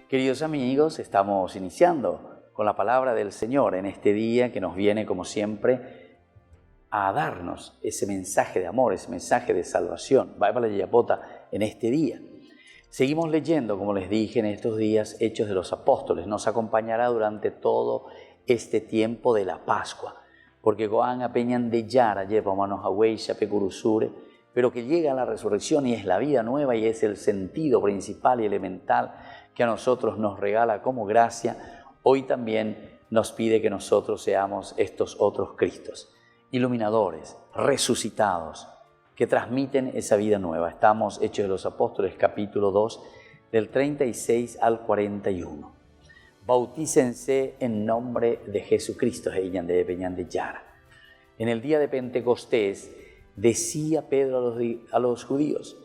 Queridos amigos, estamos iniciando con la palabra del Señor en este día que nos viene, como siempre, a darnos ese mensaje de amor, ese mensaje de salvación. Vai para la Yapota en este día. Seguimos leyendo, como les dije en estos días, Hechos de los Apóstoles. Nos acompañará durante todo este tiempo de la Pascua, porque Goan apeñan de Yara, lleva manos a Hueya, Pecurusure, pero que llega a la resurrección y es la vida nueva y es el sentido principal y elemental que a nosotros nos regala como gracia. Hoy también nos pide que nosotros seamos estos otros Cristos, iluminadores, resucitados, que transmiten esa vida nueva. Estamos Hechos de los Apóstoles, capítulo 2, del 36 al 41. Bautícense en nombre de Jesucristo, de Yara. En el día de Pentecostés decía Pedro a los judíos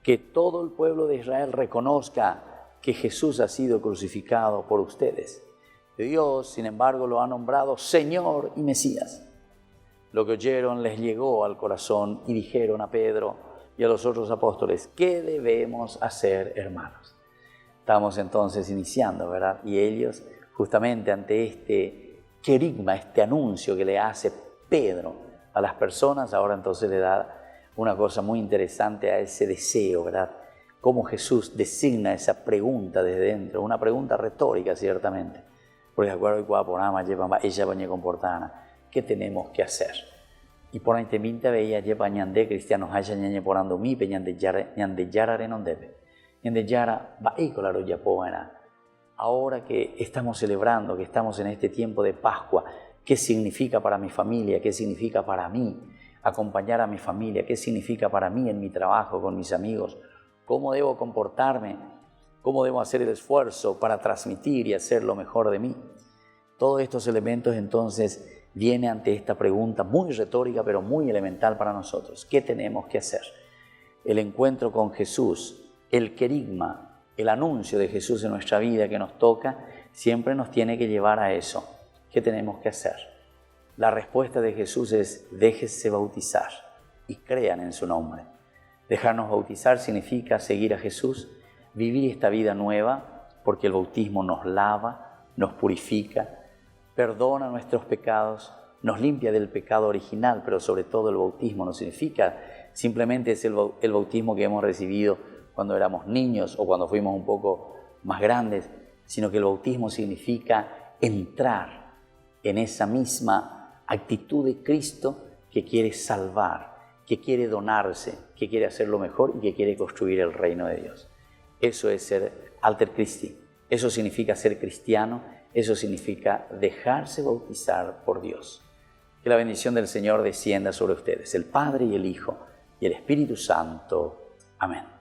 que todo el pueblo de Israel reconozca que Jesús ha sido crucificado por ustedes. Dios, sin embargo, lo ha nombrado Señor y Mesías. Lo que oyeron les llegó al corazón y dijeron a Pedro y a los otros apóstoles: ¿qué debemos hacer, hermanos? Estamos entonces iniciando, ¿verdad? Y ellos, justamente ante este querigma, este anuncio que le hace Pedro a las personas, ahora entonces le da una cosa muy interesante a ese deseo, ¿verdad? Cómo Jesús designa esa pregunta desde dentro, una pregunta retórica ciertamente, porque de acuerdo con ella va a comportar. ¿Qué tenemos que hacer? Y por ahí te minta veía lleva ñande cristianos haya ñañe porando mi pe ñande yara re non debe. Ñande yara va y colaro ya poena. Ahora que estamos celebrando, que estamos en este tiempo de Pascua, ¿qué significa para mi familia? ¿Qué significa para mí acompañar a mi familia? ¿Qué significa para mí en mi trabajo, con mis amigos? ¿Cómo debo comportarme? ¿Cómo debo hacer el esfuerzo para transmitir y hacer lo mejor de mí? Todos estos elementos entonces viene ante esta pregunta muy retórica, pero muy elemental para nosotros. ¿Qué tenemos que hacer? El encuentro con Jesús, el querigma, el anuncio de Jesús en nuestra vida que nos toca, siempre nos tiene que llevar a eso. ¿Qué tenemos que hacer? La respuesta de Jesús es: déjese bautizar y crean en su nombre. Dejarnos bautizar significa seguir a Jesús, vivir esta vida nueva, porque el bautismo nos lava, nos purifica, perdona nuestros pecados, nos limpia del pecado original, pero sobre todo el bautismo no significa simplemente es el bautismo que hemos recibido cuando éramos niños o cuando fuimos un poco más grandes, sino que el bautismo significa entrar en esa misma actitud de Cristo que quiere salvar, que quiere donarse, que quiere hacer lo mejor y que quiere construir el reino de Dios. Eso es ser alter Christi, eso significa ser cristiano. Eso significa dejarse bautizar por Dios. Que la bendición del Señor descienda sobre ustedes, el Padre y el Hijo y el Espíritu Santo. Amén.